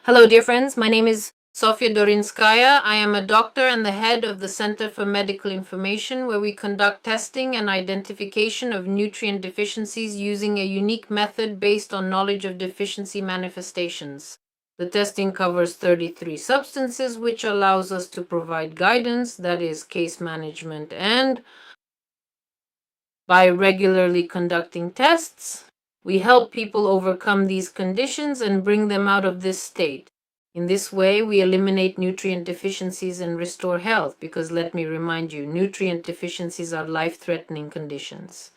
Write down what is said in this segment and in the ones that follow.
Hello, dear friends. My name is Sofya Dorinskaya. I am a doctor and the head of the Center for Medical Information, where we conduct testing and identification of nutrient deficiencies using a unique method based on knowledge of deficiency manifestations. The testing covers 33 substances, which allows us to provide guidance, that is, case management, and by regularly conducting tests, we help people overcome these conditions and bring them out of this state. In this way, we eliminate nutrient deficiencies and restore health, because let me remind you, nutrient deficiencies are life-threatening conditions.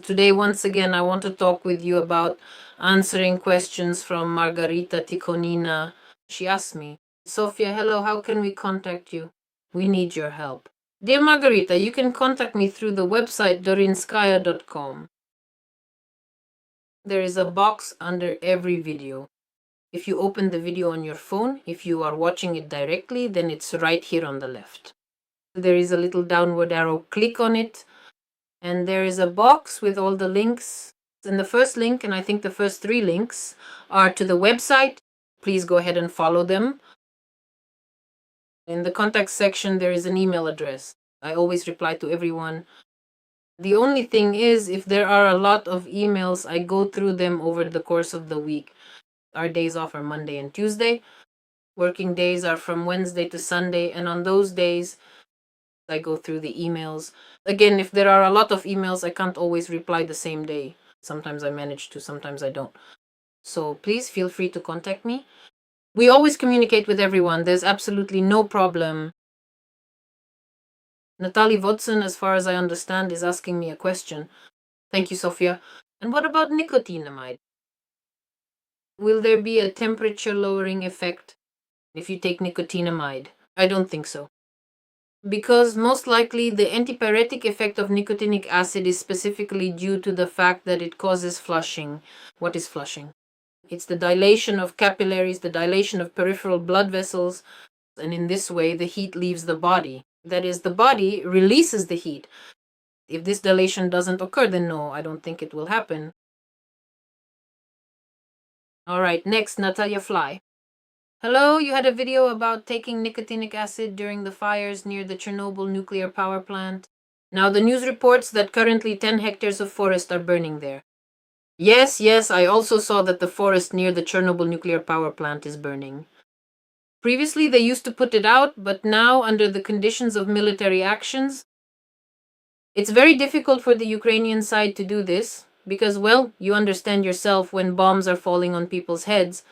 Today, once again, I want to talk with you about answering questions from Margarita Ticonina. She asked me, Sofya, hello, how can we contact you? We need your help. Dear Margarita, you can contact me through the website dorinskaya.com. There is a box under every video. If you open the video on your phone, if you are watching it directly, then it's right here on the left. There is a little downward arrow, click on it, and there is a box with all the links. And the first link, and I think the first 3 links, are to the website. Please go ahead and follow them. In the contact section, there is an email address. I always reply to everyone. The only thing is, if there are a lot of emails, I go through them over the course of the week. Our days off are Monday and Tuesday. Working days are from Wednesday to Sunday, and on those days, I go through the emails. Again, if there are a lot of emails, I can't always reply the same day. Sometimes I manage to, sometimes I don't. So please feel free to contact me. We always communicate with everyone. There's absolutely no problem. Natalie Vodson, as far as I understand, is asking me a question. Thank you, Sofya. And what about nicotinamide? Will there be a temperature lowering effect if you take nicotinamide? I don't think so. Because most likely the antipyretic effect of nicotinic acid is specifically due to the fact that it causes flushing. What is flushing? It's the dilation of capillaries, the dilation of peripheral blood vessels, and in this way the heat leaves the body. That is, the body releases the heat. If this dilation doesn't occur, then no, I don't think it will happen. All right, next, Natalia Fly. Hello, you had a video about taking nicotinic acid during the fires near the Chernobyl nuclear power plant. Now, the news reports that currently 10 hectares of forest are burning there. Yes, I also saw that the forest near the Chernobyl nuclear power plant is burning. Previously, they used to put it out, but now, under the conditions of military actions, it's very difficult for the Ukrainian side to do this because, well, you understand yourself, when bombs are falling on people's heads,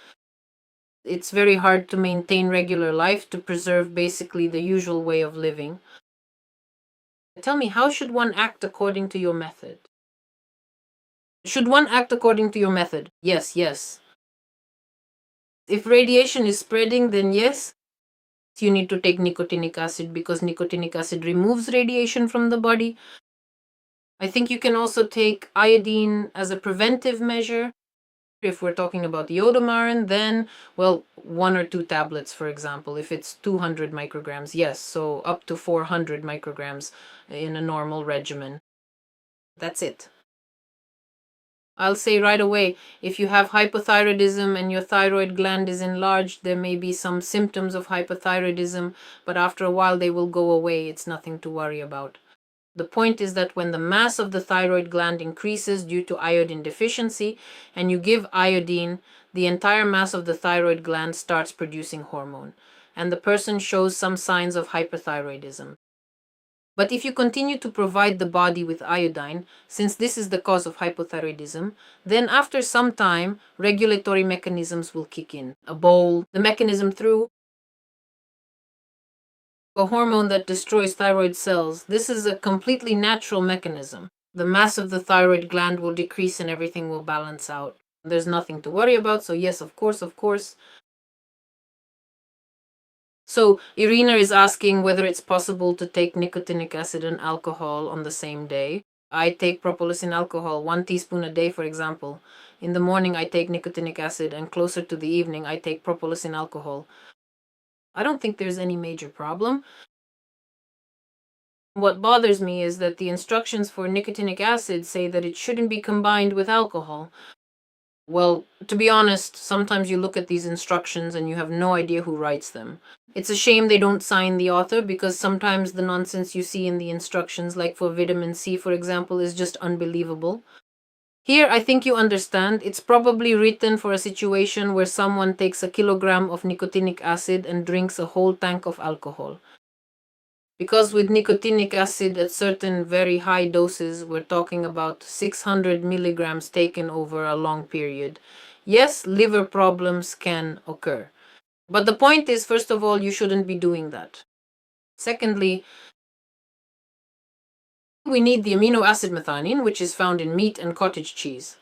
it's very hard to maintain regular life, to preserve basically the usual way of living. Tell me, how should one act according to your method? Should one act according to your method? Yes. If radiation is spreading, then yes, you need to take nicotinic acid, because nicotinic acid removes radiation from the body. I think you can also take iodine as a preventive measure. If we're talking about iodomarin, then, well, 1 or 2 tablets, for example. If it's 200 micrograms, yes, so up to 400 micrograms in a normal regimen. That's it. I'll say right away, if you have hypothyroidism and your thyroid gland is enlarged, there may be some symptoms of hypothyroidism, but after a while they will go away. It's nothing to worry about. The point is that when the mass of the thyroid gland increases due to iodine deficiency, and you give iodine, the entire mass of the thyroid gland starts producing hormone, and the person shows some signs of hyperthyroidism. But if you continue to provide the body with iodine, since this is the cause of hypothyroidism, then after some time, regulatory mechanisms will kick in. A bowl, the mechanism through a hormone that destroys thyroid cells. This is a completely natural mechanism. The mass of the thyroid gland will decrease and everything will balance out. There's nothing to worry about, so yes, of course. So Irina is asking whether it's possible to take nicotinic acid and alcohol on the same day. I take propylene alcohol, 1 teaspoon a day, for example. In the morning, I take nicotinic acid, and closer to the evening, I take propylene alcohol. I don't think there's any major problem. What bothers me is that the instructions for nicotinic acid say that it shouldn't be combined with alcohol. Well, to be honest, sometimes you look at these instructions and you have no idea who writes them. It's a shame they don't sign the author, because sometimes the nonsense you see in the instructions, like for vitamin C, for example, is just unbelievable. Here, I think you understand. It's probably written for a situation where someone takes a kilogram of nicotinic acid and drinks a whole tank of alcohol. Because with nicotinic acid at certain very high doses, we're talking about 600 milligrams taken over a long period. Yes, liver problems can occur. But the point is, first of all, you shouldn't be doing that. Secondly, we need the amino acid methionine, which is found in meat and cottage cheese.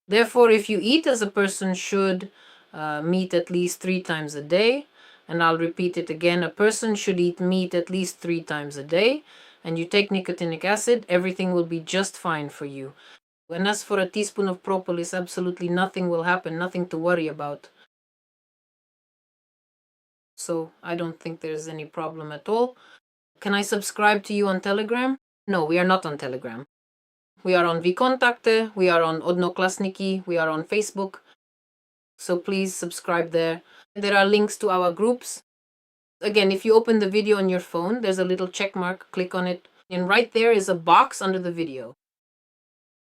Therefore, if you eat as a person should meat at least 3 times a day, and I'll repeat it again, a person should eat meat at least 3 times a day, and you take nicotinic acid, everything will be just fine for you. And as for a teaspoon of propolis, absolutely nothing will happen, nothing to worry about. So I don't think there's any problem at all. Can I subscribe to you on Telegram? No, we are not on Telegram. We are on Vkontakte, we are on Odnoklasniki, we are on Facebook. So please subscribe there. There are links to our groups. Again, if you open the video on your phone, there's a little check mark, click on it, and right there is a box under the video.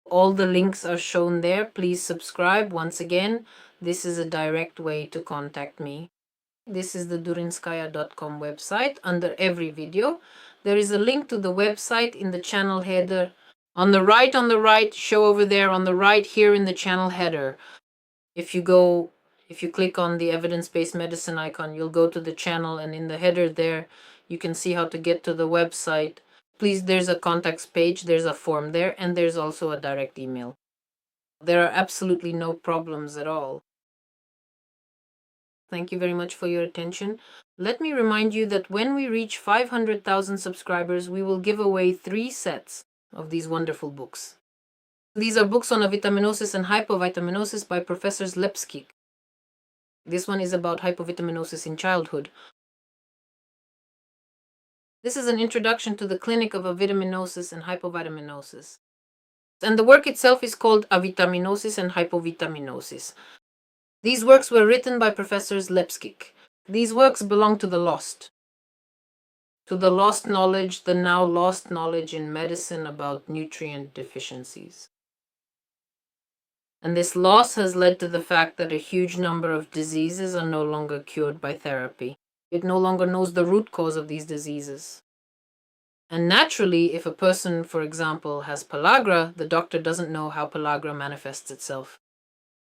All the links are shown there. Please subscribe. Once again, this is a direct way to contact me. This is the Dorinskaya.com website. Under every video, there is a link to the website in the channel header. On the right, show over there on the right here in the channel header. If you click on the evidence-based medicine icon, you'll go to the channel, and in the header there, you can see how to get to the website. Please, there's a contacts page, there's a form there, and there's also a direct email. There are absolutely no problems at all. Thank you very much for your attention. Let me remind you that when we reach 500,000 subscribers, we will give away 3 sets of these wonderful books. These are books on avitaminosis and hypovitaminosis by Professors Lepskik. This one is about hypovitaminosis in childhood. This is an introduction to the clinic of avitaminosis and hypovitaminosis. And the work itself is called Avitaminosis and Hypovitaminosis. These works were written by Professors Lepskik. These works belong to the lost knowledge, the now lost knowledge in medicine about nutrient deficiencies. And this loss has led to the fact that a huge number of diseases are no longer cured by therapy. It no longer knows the root cause of these diseases. And naturally, if a person, for example, has pellagra, the doctor doesn't know how pellagra manifests itself.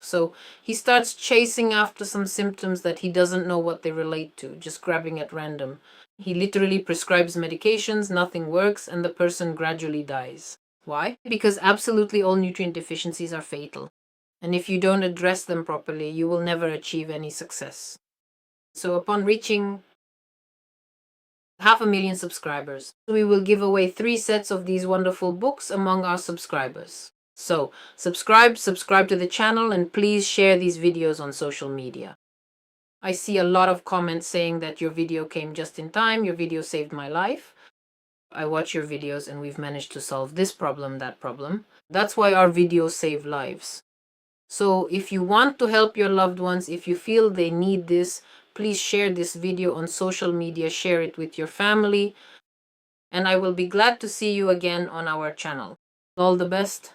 So he starts chasing after some symptoms that he doesn't know what they relate to, just grabbing at random. He literally prescribes medications, nothing works, and the person gradually dies. Why? Because absolutely all nutrient deficiencies are fatal. And if you don't address them properly, you will never achieve any success. So upon reaching 500,000 subscribers, we will give away 3 sets of these wonderful books among our subscribers. So subscribe to the channel, and please share these videos on social media. I see a lot of comments saying that your video came just in time, your video saved my life. I watch your videos and we've managed to solve this problem, that problem. That's why our videos save lives. So if you want to help your loved ones, if you feel they need this, please share this video on social media, share it with your family, and I will be glad to see you again on our channel. All the best.